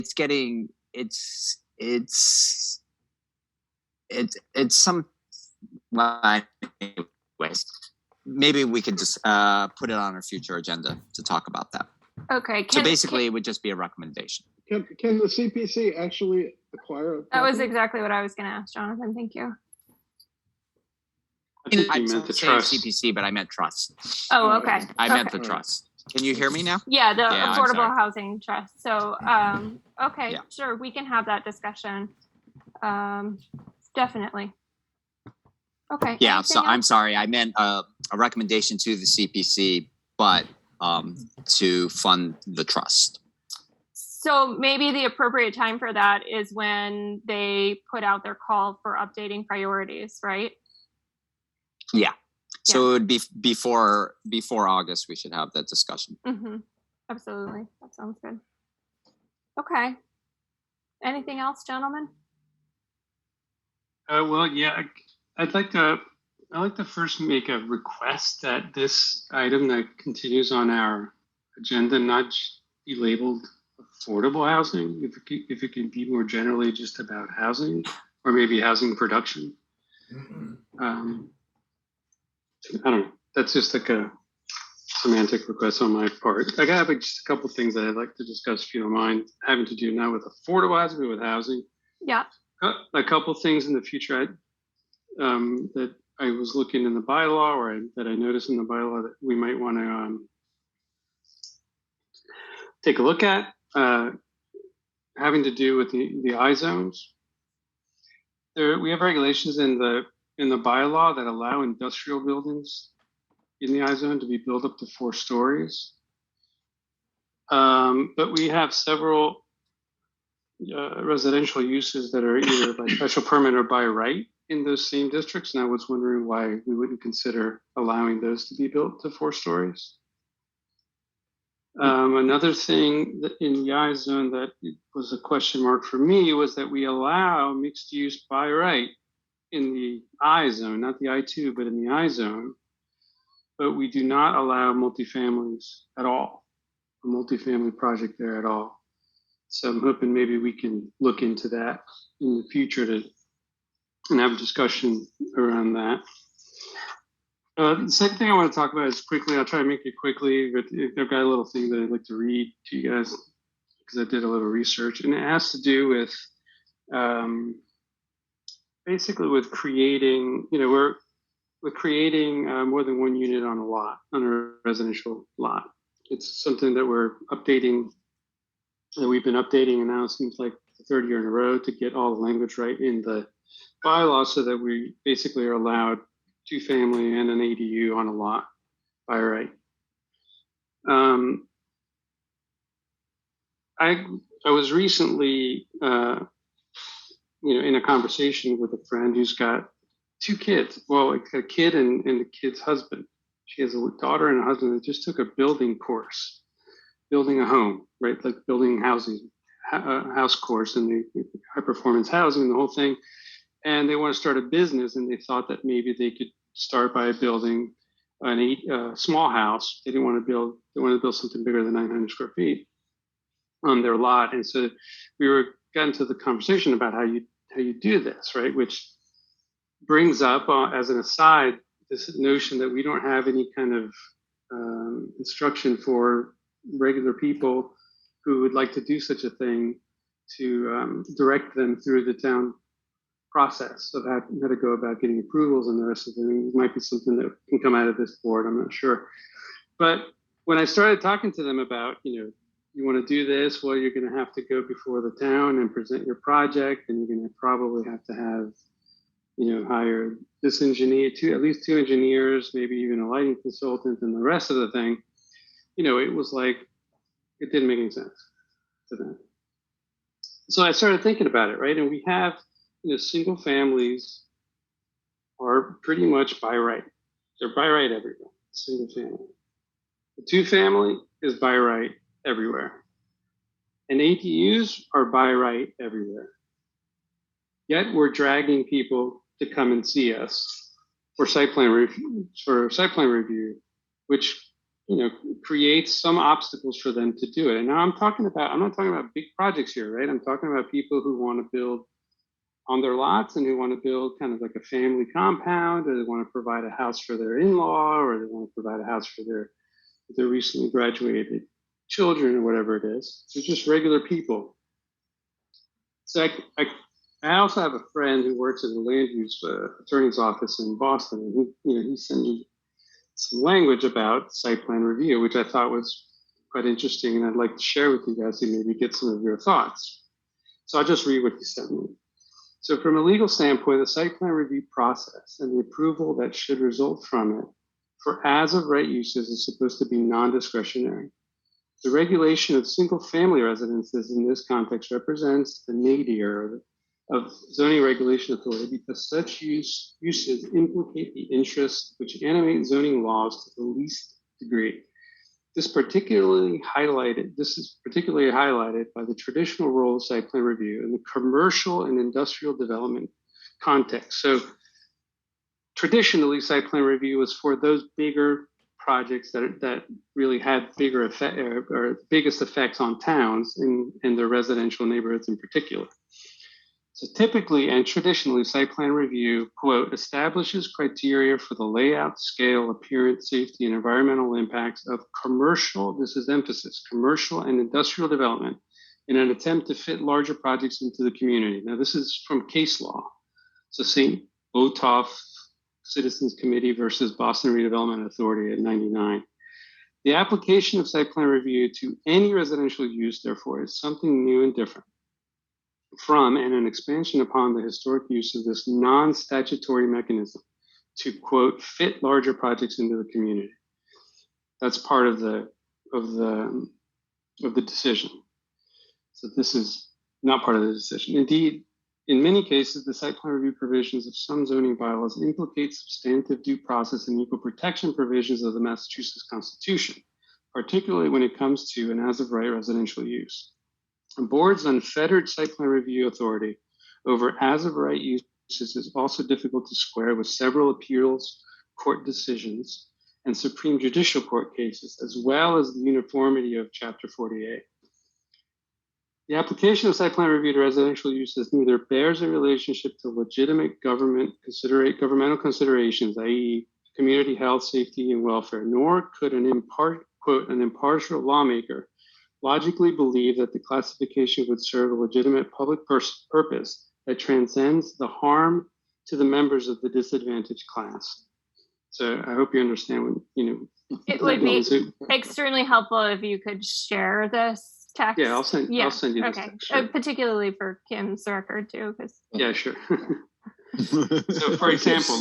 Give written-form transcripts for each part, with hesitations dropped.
it's getting, it's some, well, anyways, maybe we could just put it on our future agenda to talk about that. Okay. So basically, it would just be a recommendation. Can the CPC actually acquire a That was property? exactly what I was going to ask, Jonathan. Thank you. I think I you meant meant the say trust. CPC, but I meant trust. Oh, okay. I meant the Okay. trust. Can you hear me now? Yeah, the Yeah, I'm Affordable sorry. Housing Trust. So, okay, Yeah. sure, we can have that discussion. Definitely. Okay. Yeah, anything so else? I'm sorry. I meant a recommendation to the CPC, but to fund the trust. So maybe the appropriate time for that is when they put out their call for updating priorities, right? Yeah. So it would be before August, we should have that discussion. Mm-hmm. Absolutely. That sounds good. Okay. Anything else, gentlemen? Well, yeah, I'd like to first make a request that this item that continues on our agenda not be labeled affordable housing. If it can be more generally just about housing, or maybe housing production. I don't know. That's just like a semantic request on my part. I got just a couple of things that I'd like to discuss, if you don't mind, having to do not with affordable housing, but with housing. Yeah. A couple of things in the future that I was looking in the bylaw, or that I noticed in the bylaw that we might want to take a look at, having to do with the I zones. We have regulations in the bylaw that allow industrial buildings in the I zone to be built up to 4 stories. But we have several residential uses that are either by special permit or by right in those same districts. And I was wondering why we wouldn't consider allowing those to be built to 4 stories. Another thing that in the I zone that was a question mark for me was that we allow mixed use by right in the I zone, not the I2, but in the I zone. But we do not allow multifamilies at all, a multifamily project there at all. So I'm hoping maybe we can look into that in the future and have a discussion around that. The second thing I want to talk about is quickly, I'll try to make it quickly, but I've got a little thing that I'd like to read to you guys because I did a little research, and it has to do with basically with creating, we're creating more than one unit on a lot, on a residential lot. It's something that we're updating, that we've been updating, and now it seems like the 3rd year in a row to get all the language right in the bylaw so that we basically are allowed 2-family and an ADU on a lot by right. I was recently, in a conversation with a friend who's got 2 kids. Well, a kid and the kid's husband. She has a daughter and a husband that just took a building course, building a home, right? Like building housing, house course, and the high performance housing, the whole thing. And they want to start a business, and they thought that maybe they could start by building a small house. They want to build something bigger than 900 square feet on their lot. And so we got into the conversation about how you do this, right? Which brings up as an aside this notion that we don't have any kind of instruction for regular people who would like to do such a thing to direct them through the town process of how to go about getting approvals and the rest of it. It might be something that can come out of this board, I'm not sure. But when I started talking to them about, you want to do this, well, you're going to have to go before the town and present your project, and you're going to probably have to have, hire this engineer, at least 2 engineers, maybe even a lighting consultant, and the rest of the thing. It was like, it didn't make any sense to them. So I started thinking about it, right? And we have, single families are pretty much by right. They're by right everywhere, single family. The 2-family is by right everywhere. And ADUs are by right everywhere. Yet we're dragging people to come and see us for site plan review, which, creates some obstacles for them to do it. And now I'm not talking about big projects here, right? I'm talking about people who want to build on their lots and who want to build kind of like a family compound, or they want to provide a house for their in-law, or they want to provide a house for their recently graduated children, or whatever it is. So just regular people. So I also have a friend who works at the land use attorney's office in Boston, and he sent me some language about site plan review, which I thought was quite interesting, and I'd like to share with you guys and maybe get some of your thoughts. So I'll just read what he sent me. So from a legal standpoint, the site plan review process and the approval that should result from it for as of right uses is supposed to be non-discretionary. The regulation of single family residences in this context represents the nadir of zoning regulation authority because such uses implicate the interests which animate zoning laws to the least degree. This is particularly highlighted by the traditional role of site plan review in the commercial and industrial development context. So traditionally, site plan review was for those bigger projects that really had bigger effect or biggest effects on towns in their residential neighborhoods in particular. So typically and traditionally, site plan review, quote, establishes criteria for the layout, scale, appearance, safety, and environmental impacts of commercial, this is emphasis, commercial and industrial development in an attempt to fit larger projects into the community. Now, this is from case law. So St. Botolph Citizens Committee versus Boston Redevelopment Authority at 99. The application of site plan review to any residential use, therefore, is something new and different from and an expansion upon the historic use of this non-statutory mechanism to, quote, fit larger projects into the community. That's part of the decision. So this is not part of the decision. Indeed, in many cases, the site plan review provisions of some zoning bylaws implicate substantive due process and equal protection provisions of the Massachusetts Constitution, particularly when it comes to an as-of-right residential use. A board's unfettered site plan review authority over as-of-right uses is also difficult to square with several appeals court decisions and Supreme Judicial Court cases, as well as the uniformity of Chapter 48. The application of site plan review to residential uses neither bears a relationship to legitimate governmental considerations, i.e. community health, safety, and welfare, nor could an impartial lawmaker logically believe that the classification would serve a legitimate public purpose that transcends the harm to the members of the disadvantaged class. So I hope you understand what, It would be extremely helpful if you could share this text. Yeah, I'll send you this text. Sure. Particularly for Kim's record too, because yeah, sure. So for example,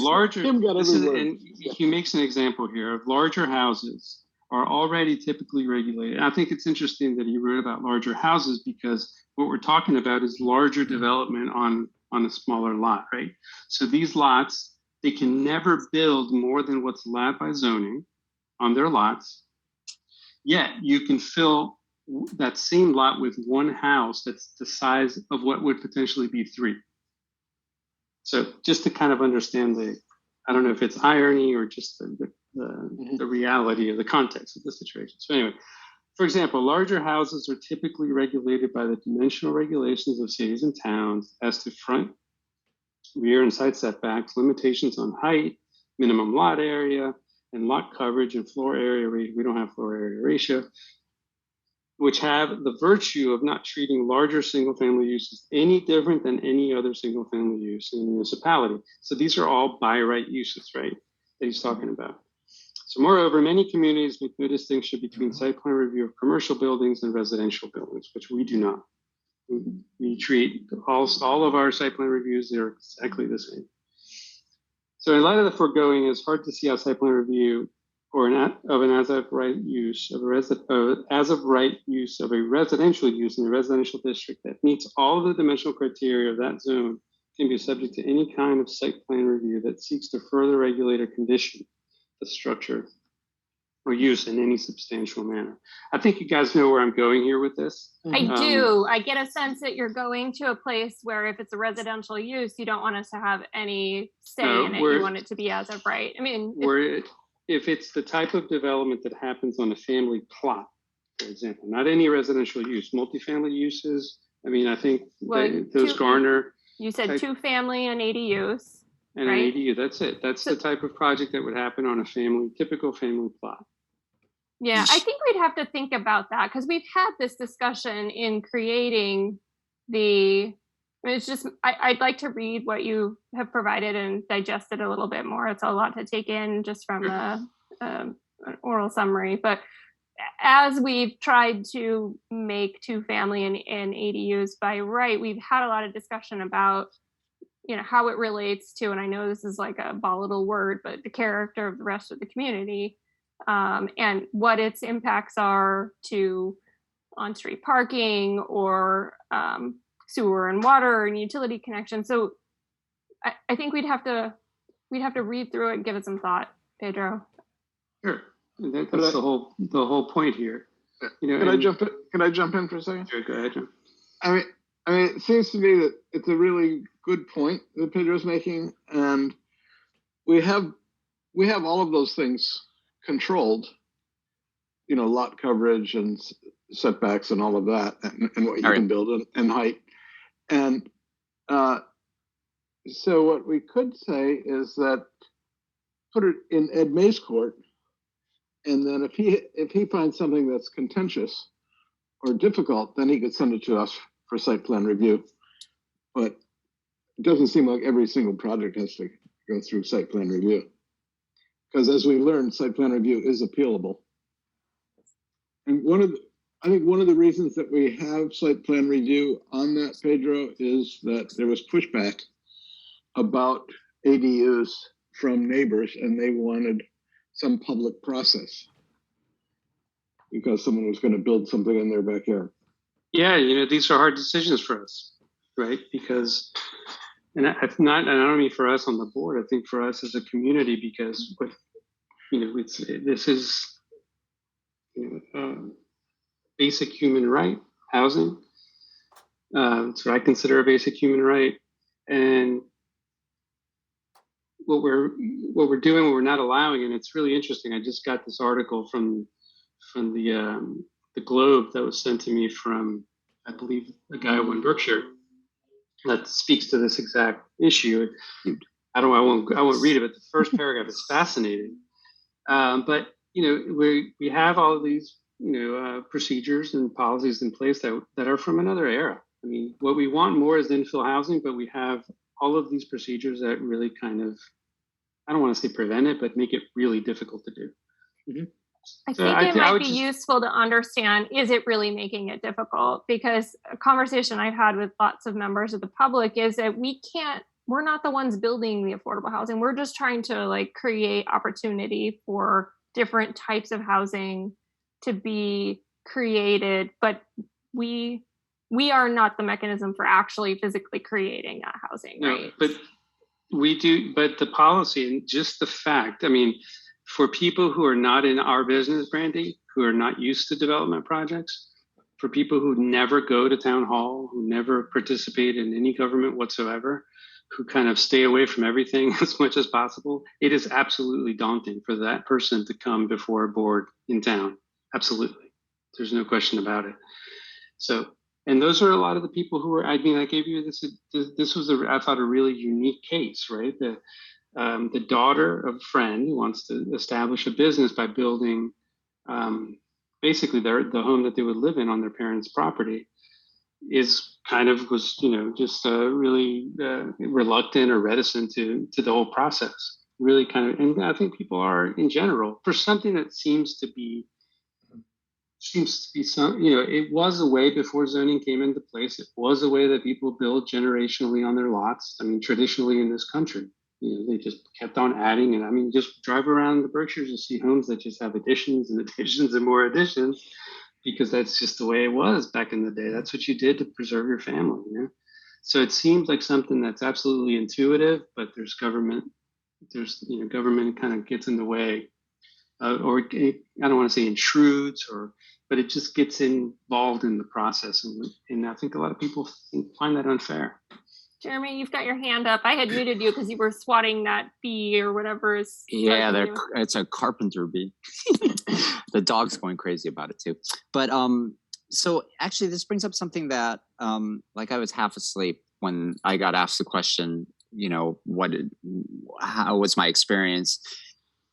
he makes an example here of larger houses are already typically regulated. And I think it's interesting that he wrote about larger houses because what we're talking about is larger development on a smaller lot, right? So these lots, they can never build more than what's allowed by zoning on their lots. Yet you can fill that same lot with one house that's the size of what would potentially be 3. So just to kind of understand I don't know if it's irony or just the reality of the context of the situation. So anyway, for example, larger houses are typically regulated by the dimensional regulations of cities and towns as to front, rear, and side setbacks, limitations on height, minimum lot area, and lot coverage and floor area ratio. We don't have floor area ratio, which have the virtue of not treating larger single-family uses any different than any other single-family use in the municipality. So these are all by right uses, right, that he's talking about. So moreover, many communities make no distinction between site plan review of commercial buildings and residential buildings, which we do not. We treat all of our site plan reviews, they're exactly the same. So in light of the foregoing, it's hard to see how site plan review of an as-of-right use of a residential use in a residential district that meets all of the dimensional criteria of that zone can be subject to any kind of site plan review that seeks to further regulate or condition the structure or use in any substantial manner. I think you guys know where I'm going here with this. I do. I get a sense that you're going to a place where if it's a residential use, you don't want us to have any say in it. You want it to be as of right. I mean, if it's the type of development that happens on a family plot, for example, not any residential use, multifamily uses. I mean, I think Well, those two- garner You said Type- 2-family and ADUs. and Right. an ADU. That's it. That's the type of project that would happen on a typical family plot. Yeah, I think we'd have to think about that because we've had this discussion in creating it's just, I'd like to read what you have provided and digest it a little bit more. It's a lot to take in just from an oral summary. But as we've tried to make 2-family and ADUs by right, we've had a lot of discussion about, how it relates to, and I know this is like a volatile word, but the character of the rest of the community. And what its impacts are to on-street parking or sewer and water and utility connections. So I think we'd have to read through it and give it some thought, Pedro. Sure. And that's the whole point here. Can I jump in? Can I jump in for a second? Sure, go ahead, John. I mean, it seems to me that it's a really good point that Pedro's making, and we have all of those things controlled. Lot coverage and setbacks and all of that, and what you All right. can build and height. And so what we could say is that put it in Ed May's court, and then if he finds something that's contentious or difficult, then he could send it to us for site plan review. But it doesn't seem like every single project has to go through site plan review, because as we learned, site plan review is appealable. And I think one of the reasons that we have site plan review on that, Pedro, is that there was pushback about ADUs from neighbors, and they wanted some public process because someone was going to build something in their backyard. Yeah, these are hard decisions for us, right? Because, and I don't mean for us on the board. I think for us as a community, because this is basic human right, housing. It's what I consider a basic human right, and what we're doing, what we're not allowing, and it's really interesting. I just got this article from the Globe that was sent to me from, I believe, a guy in Berkshire that speaks to this exact issue. I won't read it, but the first paragraph is fascinating. But we have all of these procedures and policies in place that are from another era. I mean, what we want more is infill housing, but we have all of these procedures that really kind of, I don't want to say prevent it, but make it really difficult to do. Mm-hmm. I think it might be useful to understand, is it really making it difficult? Because a conversation I've had with lots of members of the public is that we're not the ones building the affordable housing. We're just trying to create opportunity for different types of housing to be created, but we are not the mechanism for actually physically creating that housing, right? No, but we do, but the policy and just the fact, I mean, for people who are not in our business, Brandy, who are not used to development projects, for people who never go to town hall, who never participate in any government whatsoever, who kind of stay away from everything as much as possible, it is absolutely daunting for that person to come before a board in town. Absolutely. There's no question about it. So, and those are a lot of the people who are, I mean, I gave you this was I thought a really unique case, right? The daughter of a friend who wants to establish a business by building basically the home that they would live in on their parents' property was just really reluctant or reticent to the whole process. Really kind of, and I think people are in general for something that seems to be some, it was a way before zoning came into place. It was a way that people build generationally on their lots. I mean, traditionally in this country, they just kept on adding. And I mean, just drive around the Berkshires and see homes that just have additions and additions and more additions, because that's just the way it was back in the day. That's what you did to preserve your family. So it seems like something that's absolutely intuitive, but there's government kind of gets in the way. Or I don't want to say intrudes, but it just gets involved in the process, and I think a lot of people find that unfair. Jeremy, you've got your hand up. I had muted you because you were swatting that bee or whatever is. Yeah, bugging you. it's a carpenter bee. The dog's going crazy about it too. But so actually, this brings up something that like I was half asleep when I got asked the question. You know, how was my experience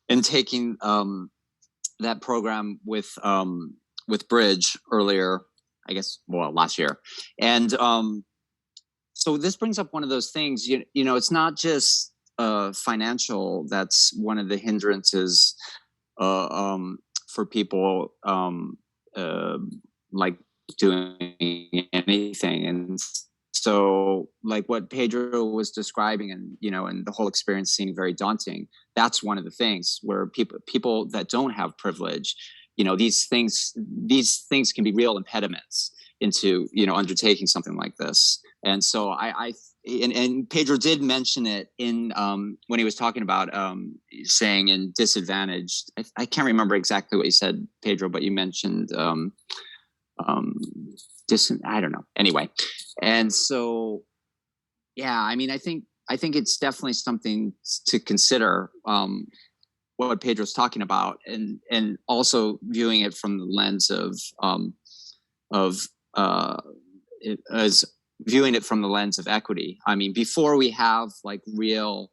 in taking that program with Bridge earlier? I guess, well, last year, and so this brings up one of those things. You know, it's not just financial. That's one of the hindrances for people like doing anything. And so like what Pedro was describing, and you know, and the whole experience seemed very daunting. That's one of the things where people that don't have privilege, you know, these things can be real impediments into, you know, undertaking something like this. And so and Pedro did mention it in when he was talking about saying in disadvantaged. I can't remember exactly what you said, Pedro, but you mentioned I don't know. Anyway, and so yeah, I mean, I think it's definitely something to consider. What Pedro's talking about, and also viewing it from the lens as viewing it from the lens of equity. I mean, before we have like real,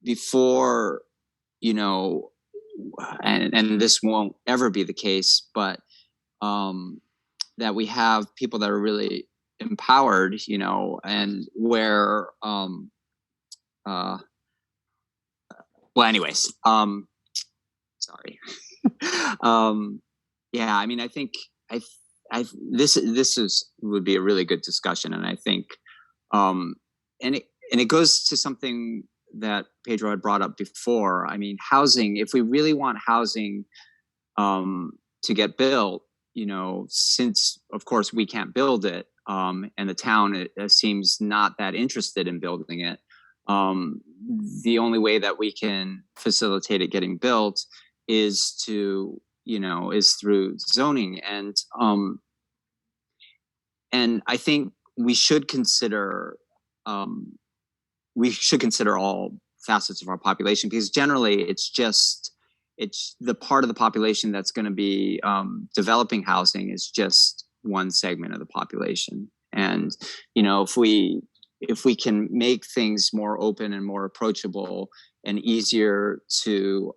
before, you know, and this won't ever be the case, but that we have people that are really empowered, you know, and where, well, anyways, sorry. Yeah, I mean, I think this would be a really good discussion, and I think, and it goes to something that Pedro had brought up before. I mean, housing. If we really want housing to get built, you know, since of course we can't build it, and the town seems not that interested in building it. The only way that we can facilitate it getting built is to, you know, is through zoning. And I think we should consider all facets of our population, because generally it's the part of the population that's going to be developing housing is just one segment of the population. And, you know, if we can make things more open and more approachable and easier to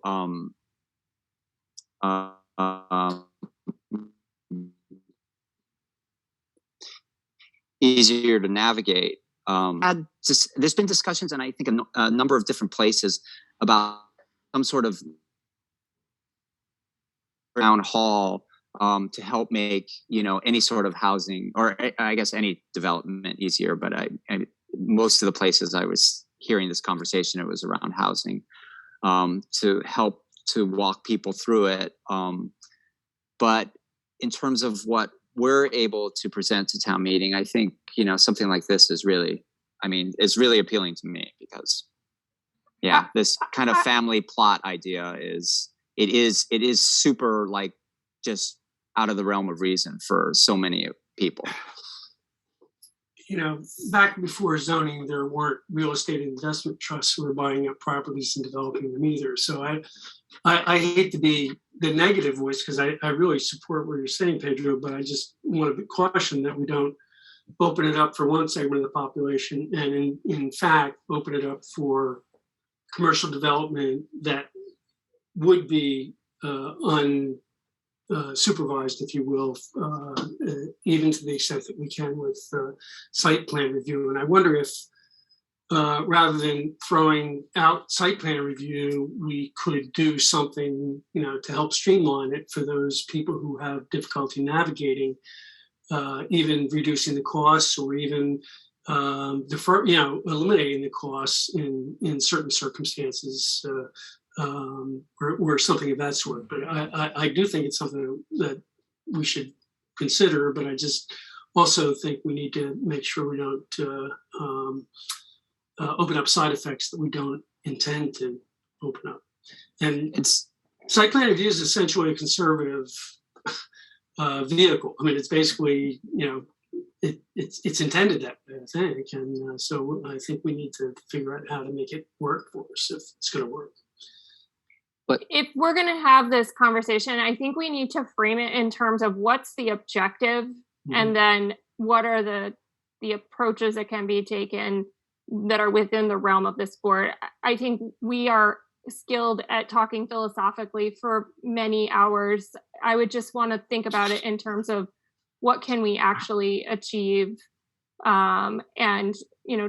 navigate. There's been discussions, and I think a number of different places, about some sort of town hall to help make, you know, any sort of housing, or I guess any development easier. But most of the places I was hearing this conversation, it was around housing, to help to walk people through it. But in terms of what we're able to present to town meeting, I think, you know, something like this is really, I mean, it's really appealing to me, because yeah, this kind of family plot idea is super, like, just out of the realm of reason for so many people. You know, back before zoning, there weren't real estate investment trusts who were buying up properties and developing them either. So I hate to be the negative voice, because I really support what you're saying, Pedro, but I just want to caution that we don't open it up for one segment of the population, and in fact, open it up for commercial development that would be unsupervised, if you will, even to the extent that we can with site plan review. And I wonder if, rather than throwing out site plan review, we could do something, you know, to help streamline it for those people who have difficulty navigating, even reducing the costs, or even eliminating the costs in certain circumstances, or something of that sort. But I do think it's something that we should consider, but I just also think we need to make sure we don't open up side effects that we don't intend to open up. And site plan review is essentially a conservative vehicle. I mean, it's basically, you know, it's intended that way. I think. And so I think we need to figure out how to make it work for us if it's going to work. If we're going to have this conversation, I think we need to frame it in terms of what's the objective, and then what are the approaches that can be taken that are within the realm of the sport. I think we are skilled at talking philosophically for many hours. I would just want to think about it in terms of what can we actually achieve, and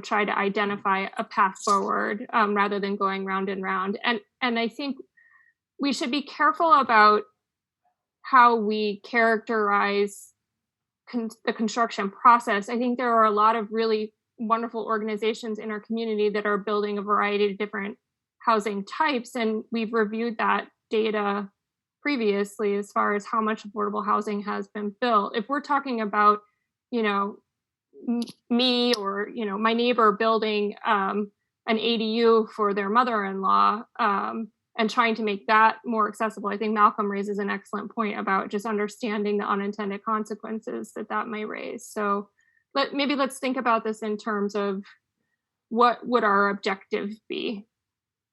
try to identify a path forward, rather than going round and round. And I think we should be careful about how we characterize the construction process. I think there are a lot of really wonderful organizations in our community that are building a variety of different housing types, and we've reviewed that data previously as far as how much affordable housing has been built. If we're talking about, me or my neighbor building an ADU for their mother-in-law, and trying to make that more accessible, I think Malcolm raises an excellent point about just understanding the unintended consequences that may raise. So let's think about this in terms of what would our objective be,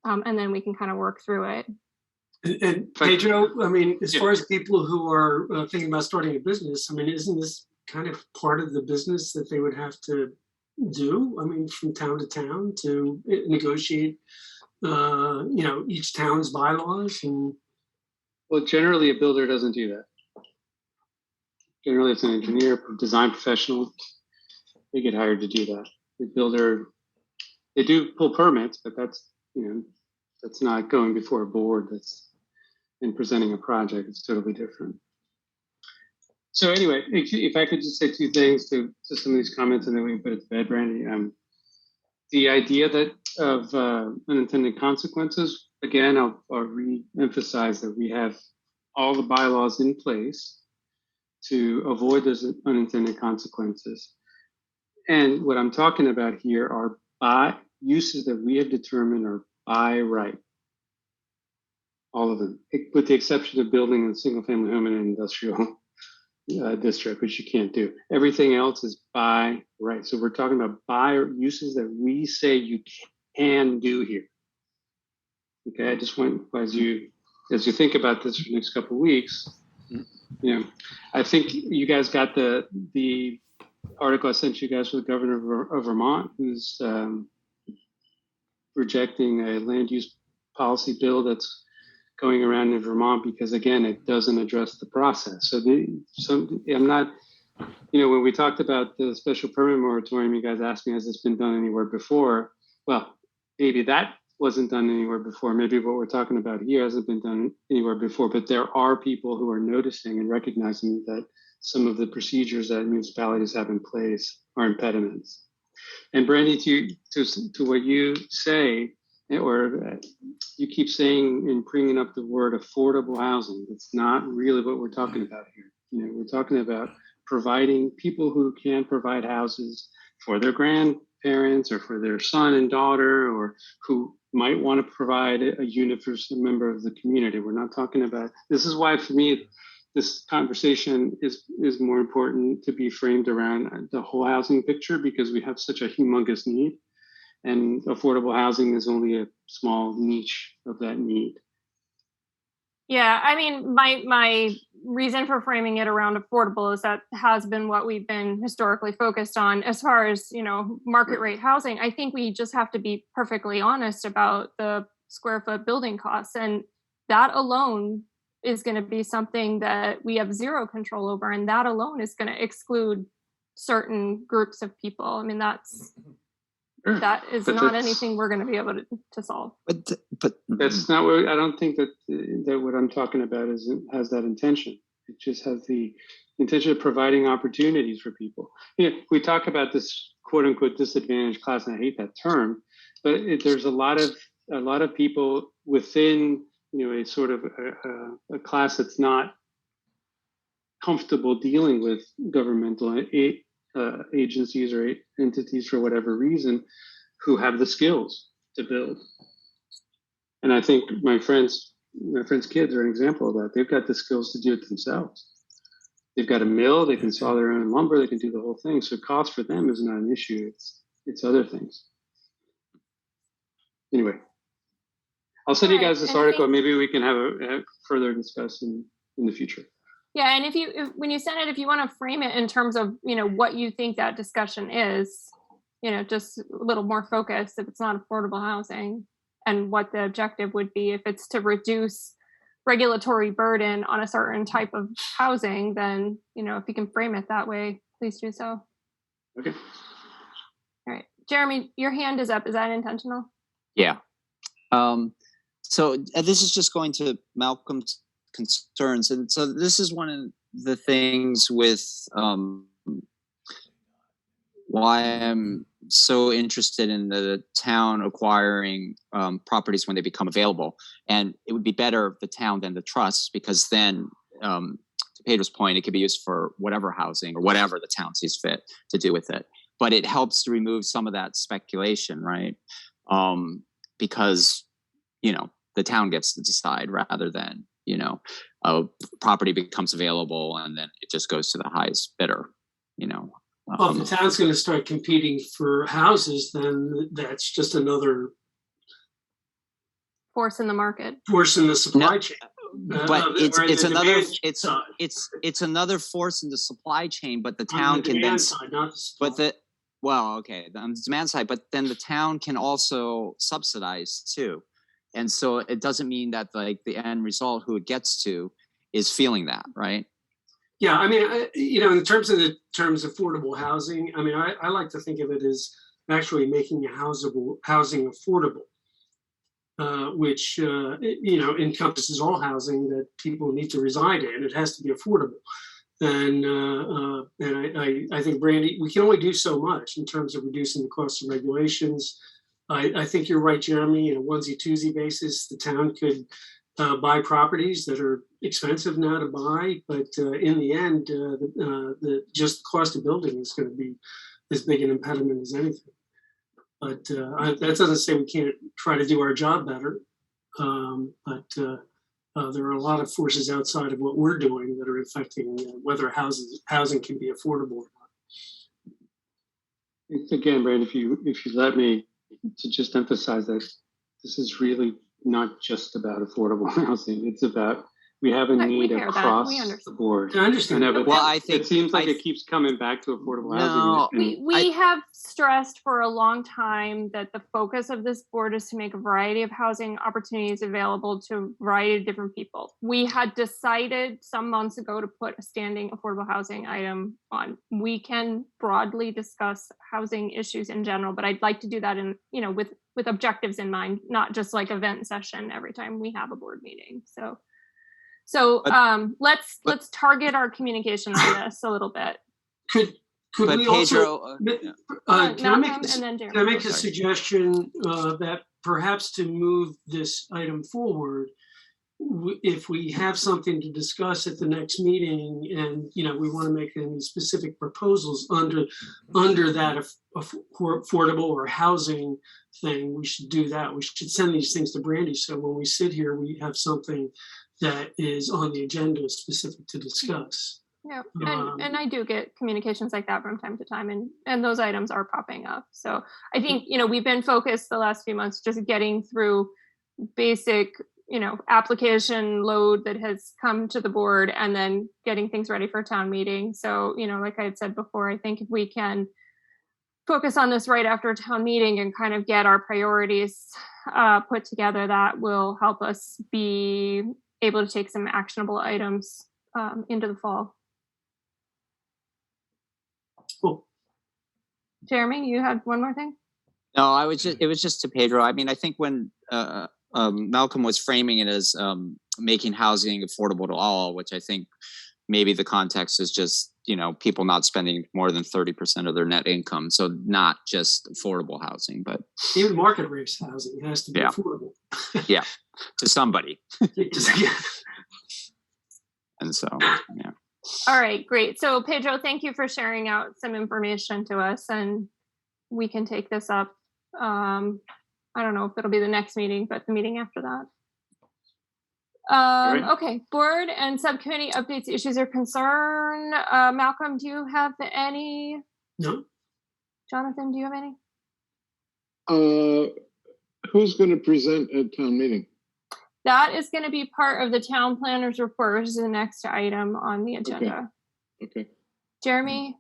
and then we can kind of work through it. And Pedro, I mean, as far as people who are thinking about starting a business, I mean, isn't this kind of part of the business that they would have to do? I mean, from town to town to negotiate, each town's bylaws. And well, generally a builder doesn't do that. Generally, it's an engineer, design professional. They get hired to do that. The builder, they do pull permits, but that's not going before a board that's in presenting a project. It's totally different. So anyway, if I could just say two things to some of these comments, and then we can put it to bed, Brandy. The idea of unintended consequences, again, I'll re-emphasize that we have all the bylaws in place to avoid those unintended consequences. And what I'm talking about here are by uses that we have determined are by right. All of them, with the exception of building a single family home in an industrial district, which you can't do. Everything else is by right. So we're talking about by uses that we say you can do here. Okay, I just want, as you think about this for the next couple of weeks, I think you guys got the article I sent you guys from the governor of Vermont, who's rejecting a land use policy bill that's going around in Vermont because, again, it doesn't address the process. So I'm not, when we talked about the special permit moratorium, you guys asked me, has this been done anywhere before? Well, maybe that wasn't done anywhere before. Maybe what we're talking about here hasn't been done anywhere before, but there are people who are noticing and recognizing that some of the procedures that municipalities have in place are impediments. And Brandy, to what you say, or you keep saying and bringing up the word affordable housing. That's not really what we're talking about here. We're talking about providing people who can provide houses for their grandparents or for their son and daughter, or who might want to provide a unit for some member of the community. We're not talking about, this is why for me, this conversation is more important to be framed around the whole housing picture, because we have such a humongous need. And affordable housing is only a small niche of that need. Yeah, I mean, my reason for framing it around affordable is that has been what we've been historically focused on. As far as, market rate housing, I think we just have to be perfectly honest about the square foot building costs. And that alone is going to be something that we have zero control over. And that alone is going to exclude certain groups of people. I mean, that is not anything we're going to be able to solve. But that's not what, I don't think that what I'm talking about has that intention. It just has the intention of providing opportunities for people. We talk about this quote unquote disadvantaged class, and I hate that term, but there's a lot of people within, a sort of a class that's not comfortable dealing with governmental agencies or entities for whatever reason, who have the skills to build. And I think my friends' kids are an example of that. They've got the skills to do it themselves. they've got a mill, they can saw their own lumber, they can do the whole thing. So cost for them is not an issue. It's other things. Anyway, I'll send you guys this article. Maybe we can have a further discussion in the future. Yeah, and when you send it, if you want to frame it in terms of, what you think that discussion is, just a little more focused if it's not affordable housing, and what the objective would be. If it's to reduce regulatory burden on a certain type of housing, then, if you can frame it that way, please do so. Okay. All right. Jeremy, your hand is up. Is that intentional? Yeah. So this is just going to Malcolm's concerns. And so this is one of the things with why I'm so interested in the town acquiring properties when they become available. And it would be better the town than the trust, because then, to Pedro's point, it could be used for whatever housing or whatever the town sees fit to do with it. But it helps to remove some of that speculation, right? Because, the town gets to decide rather than, a property becomes available and then it just goes to the highest bidder, Well, if the town's going to start competing for houses, then that's just another force in the market, force in the supply chain. But it's another force in the supply chain. But the town can then, on the demand side. But then the town can also subsidize too, and so it doesn't mean that like the end result, who it gets to, is feeling that, right? Yeah, I mean, in terms of affordable housing, I mean, I like to think of it as actually making housing affordable, which encompasses all housing that people need to reside in. It has to be affordable, and I think, Brandy, we can only do so much in terms of reducing the cost of regulations. I think you're right, Jeremy. In a onesie-twosie basis, the town could buy properties that are expensive now to buy, but in the end, the just cost of building is going to be as big an impediment as anything. But that doesn't say we can't try to do our job better. But there are a lot of forces outside of what we're doing that are affecting whether housing can be affordable or not. Again, Brand, if you let me to just emphasize that this is really not just about affordable housing. It's about, we have a need across the board. I understand. Well, I think it seems like it keeps coming back to affordable housing. We have stressed for a long time that the focus of this board is to make a variety of housing opportunities available to a variety of different people. We had decided some months ago to put a standing affordable housing item on. We can broadly discuss housing issues in general, but I'd like to do that in, with objectives in mind, not just like event session every time we have a board meeting. So let's target our communication on this a little bit. Could but we Pedro, also can I make a suggestion that perhaps to move this item forward, if we have something to discuss at the next meeting, and we want to make any specific proposals under that affordable or housing thing, we should do that. We should send these things to Brandy, so when we sit here, we have something that is on the agenda specific to discuss. Yeah, and I do get communications like that from time to time, and those items are popping up. So I think, we've been focused the last few months just getting through basic, application load that has come to the board, and then getting things ready for town meeting. So, like I had said before, I think if we can focus on this right after town meeting and kind of get our priorities put together, that will help us be able to take some actionable items into the fall. Cool. Jeremy, you had one more thing? No, it was just to Pedro. I mean, I think when Malcolm was framing it as making housing affordable to all, which I think maybe the context is just, people not spending more than 30% of their net income. So not just affordable housing, but even market rate housing has to be affordable. Yeah, to somebody. Yeah. And so, yeah. All right, great. So Pedro, thank you for sharing out some information to us, and we can take this up. I don't know if it'll be the next meeting, but the meeting after that. right. Okay, board and subcommittee updates, issues or concern. Malcolm, do you have any? No. Jonathan, do you have any? Who's going to present at town meeting? That is going to be part of the town planner's report, which is the next item on the agenda. Okay. Jeremy?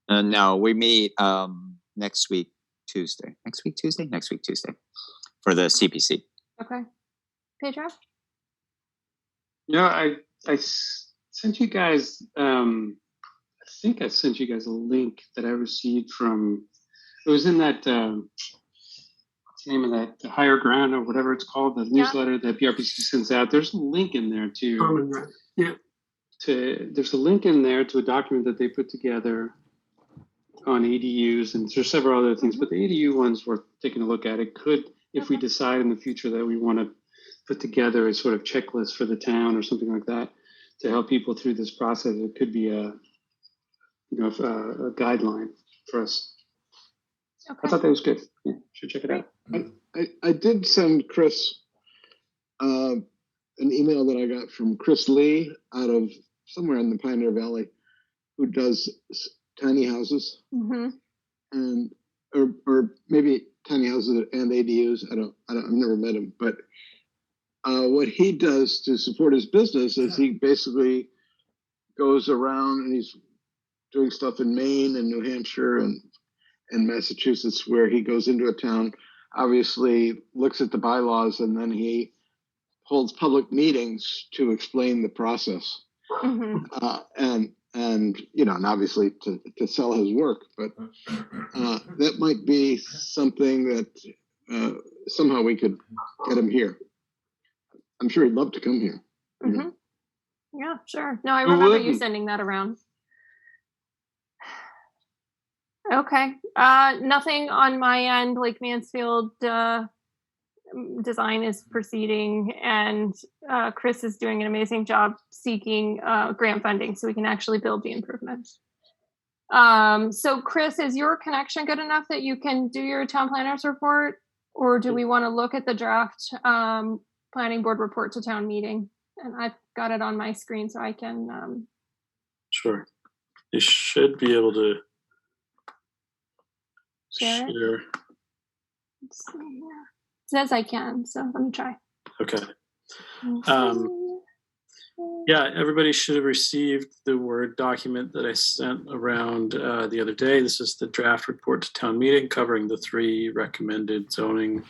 No, we meet next week Tuesday for the CPC. Okay. Pedro? No, I sent you guys. I think I sent you guys a link that I received from. It was in that. What's the name of that? The Higher Ground or whatever it's called. The newsletter that PRPC sends out. There's a link in there to. Common ground. Yeah. There's a link in there to a document that they put together on ADUs, and there's several other things, but the ADU one's worth taking a look at. It could, if we decide in the future that we want to put together a sort of checklist for the town or something like that to help people through this process, it could be a guideline for us. Okay. I thought that was good. Yeah, should check it out. I did send Chris an email that I got from Chris Lee out of somewhere in the Pioneer Valley, who does tiny houses and or maybe tiny houses and ADUs. I've never met him, but what he does to support his business is he basically goes around and he's doing stuff in Maine and New Hampshire and Massachusetts, where he goes into a town, obviously looks at the bylaws, and then he holds public meetings to explain the process. And and obviously to sell his work, but that might be something that somehow we could get him here. I'm sure he'd love to come here. Yeah, sure. No, I remember you sending that around. Okay. Nothing on my end. Lake Mansfield design is proceeding, and Chris is doing an amazing job seeking grant funding so we can actually build the improvements. So Chris, is your connection good enough that you can do your town planners report, or do we want to look at the draft planning board report to town meeting? And I've got it on my screen so I can Sure. You should be able to share it. share. Let's see here. It says I can, so let me try. Okay. Yeah, everybody should have received the Word document that I sent around the other day. This is the draft report to town meeting covering the 3 recommended zoning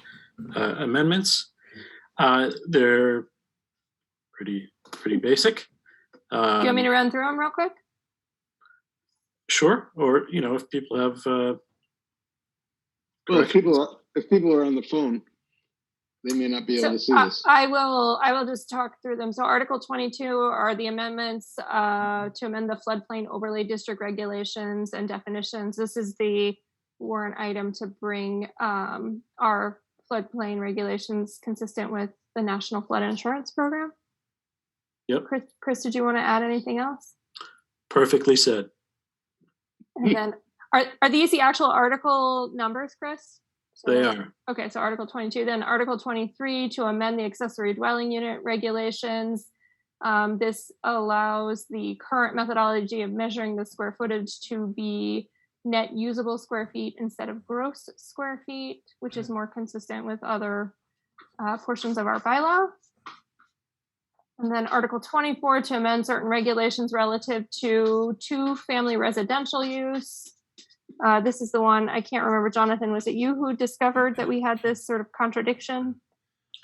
amendments. They're pretty basic. Do you want me to run through them real quick? Sure. Or, if people have Well, if people are on the phone, they may not be able to see this. I will just talk through them. So Article 22 are the amendments to amend the floodplain overlay district regulations and definitions. This is the warrant item to bring our floodplain regulations consistent with the National Flood Insurance Program. Yep. Chris, did you want to add anything else? Perfectly said. And then are these the actual article numbers, Chris? So, They are. Okay, so Article 22, then Article 23 to amend the accessory dwelling unit regulations. This allows the current methodology of measuring the square footage to be net usable square feet instead of gross square feet, which is more consistent with other portions of our bylaw. And then Article 24 to amend certain regulations relative to 2-family residential use. This is the one, I can't remember, Jonathan, was it you who discovered that we had this sort of contradiction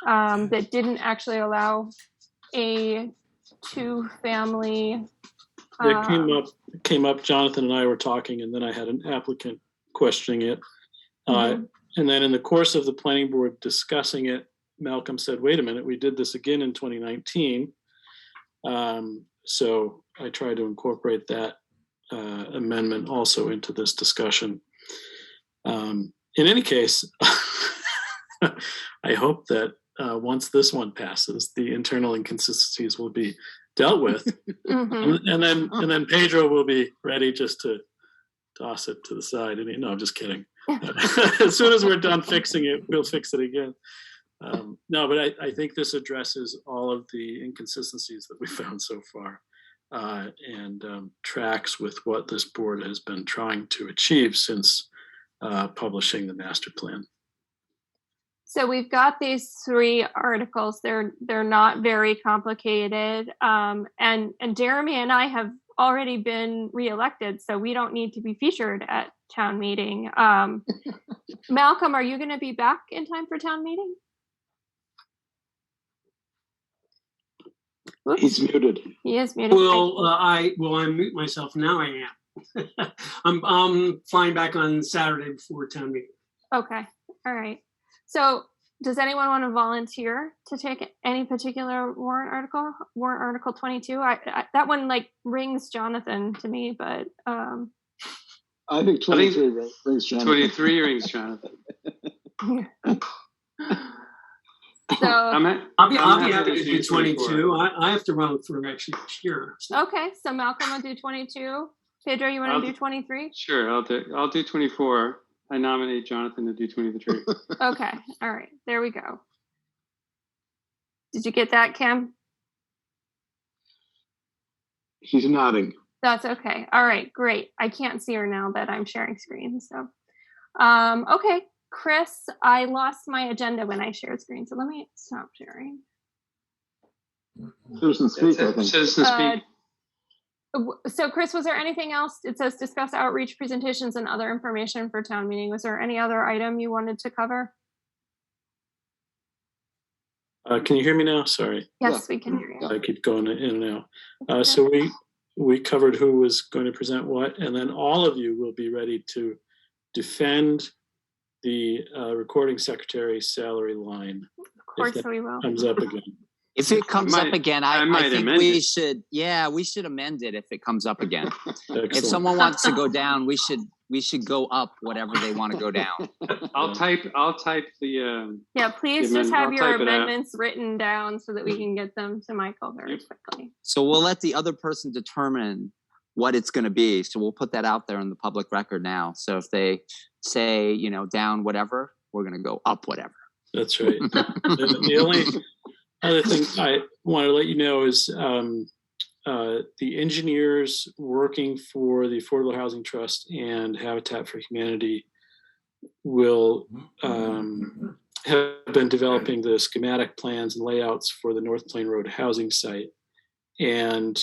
that didn't actually allow a 2-family? It came up, Jonathan and I were talking, and then I had an applicant questioning it. And then in the course of the planning board discussing it, Malcolm said, wait a minute, we did this again in 2019. So I tried to incorporate that amendment also into this discussion. In any case, I hope that once this one passes, the internal inconsistencies will be dealt with, and then Pedro will be ready just to toss it to the side. No, I'm just kidding. As soon as we're done fixing it, we'll fix it again. No, but I think this addresses all of the inconsistencies that we found so far, and tracks with what this board has been trying to achieve since publishing the master plan. So we've got these 3 articles. They're not very complicated. And Jeremy and I have already been reelected, so we don't need to be featured at town meeting. Malcolm, are you going to be back in time for town meeting? Oops. He's muted. He is muted. I mute myself now. I am. I'm flying back on Saturday before town meeting. Okay. All right. So does anyone want to volunteer to take any particular warrant article 22? I that one like rings Jonathan to me, but I think 23 rings Jonathan. 23 rings Jonathan. So I'll be happy to do 22. I have to run for next year. So. Okay, so Malcolm will do 22. Pedro, you want to do 23? Sure, I'll do 24. I nominate Jonathan to do 23. Okay, all right, there we go. Did you get that, Kim? She's nodding. That's okay. All right, great. I can't see her now that I'm sharing screen. So, okay, Chris, I lost my agenda when I shared screen, so let me stop sharing. Citizen speak, I think. Citizen speak. So Chris, was there anything else? It says discuss outreach presentations and other information for town meeting. Was there any other item you wanted to cover? Can you hear me now? Sorry. Yes, we can hear you. I keep going in and out. So we covered who was going to present what, and then all of you will be ready to defend the recording secretary's salary line. Of course we will. Comes up again. If it comes up again, I think we should amend it if it comes up again. Excellent. If someone wants to go down, we should go up whatever they want to go down. I'll type the Yeah, please the just have amendment. your I'll type it out. amendments written down so that we can get them to Michael very quickly. So we'll let the other person determine what it's going to be. So we'll put that out there in the public record now. So if they say, down whatever, we're going to go up whatever. That's right. The only other thing I want to let you know is the engineers working for the Affordable Housing Trust and Habitat for Humanity will have been developing the schematic plans and layouts for the North Plain Road housing site. And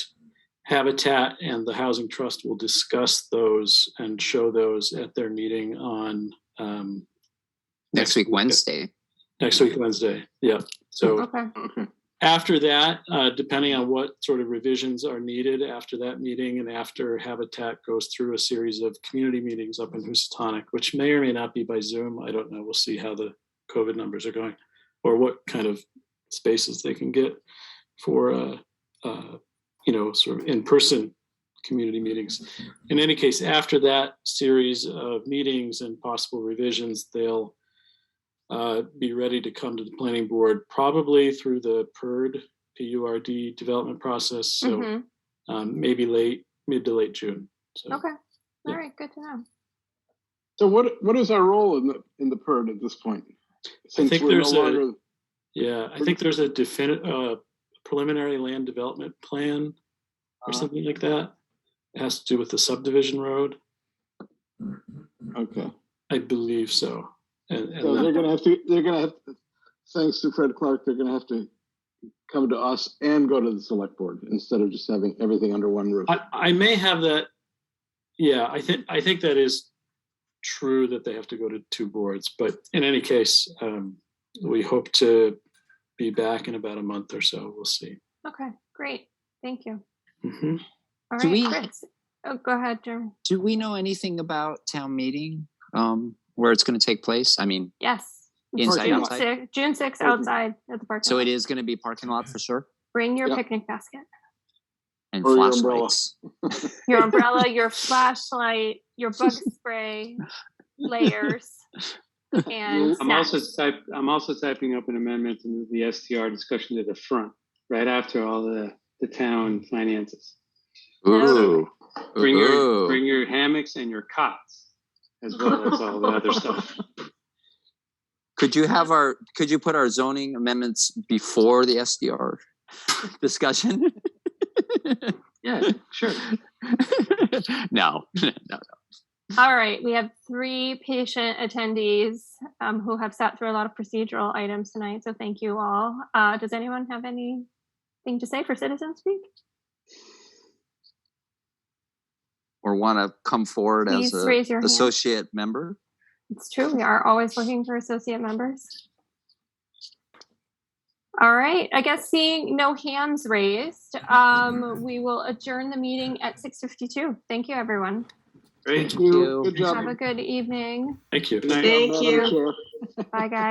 Habitat and the Housing Trust will discuss those and show those at their meeting on Next week, Wednesday. Next week, Wednesday. Yeah. So Okay. after that, depending on what sort of revisions are needed after that meeting and after Habitat goes through a series of community meetings up in Housatonic, which may or may not be by Zoom. I don't know. We'll see how the COVID numbers are going or what kind of spaces they can get for, sort of in-person community meetings. In any case, after that series of meetings and possible revisions, they'll be ready to come to the planning board, probably through the PURD development process. So maybe mid to late June. So, Okay. All right. Good to know. So what is our role in the PURD at this point? I think there's a preliminary land development plan or something like that. It has to do with the subdivision road. Okay. I believe so. And So they're gonna have to, thanks to Fred Clark, they're gonna have to come to us and go to the select board instead of just having everything under one roof. I may have that. Yeah, I think that is true that they have to go to 2 boards, but in any case, we hope to be back in about a month or so. We'll see. Okay. Great. Thank you. Mm-hmm. All Do right, we- Chris. Oh, go ahead, Jeremy. Do we know anything about town meeting, where it's going to take place? I mean, Yes. inside, Parking outside? June 6th outside at the park. So it is going to be parking lot for sure? Bring your Yep. picnic basket, And Or your umbrella. flashlights. your umbrella, your flashlight, your bug spray, layers, and I'm also snacks. typing up an amendment to move the STR discussion to the front, right after all the town finances. Ooh. Bring Ooh. your hammocks and your cots, as well as all the other stuff. Could you put our zoning amendments before the SDR discussion? Yeah, sure. No. All right, we have 3 patient attendees who have sat through a lot of procedural items tonight, so thank you all. Does anyone have anything to say for Citizen Speak? Or want to come forward Please as raise your an hand. associate member? It's true, we are always looking for associate members. All right, I guess seeing no hands raised, we will adjourn the meeting at 6:52. Thank you, everyone. Great. Thank you. Good Have job. a good evening. Thank you. Good job, Thank Madam you. Chair. Bye, guys.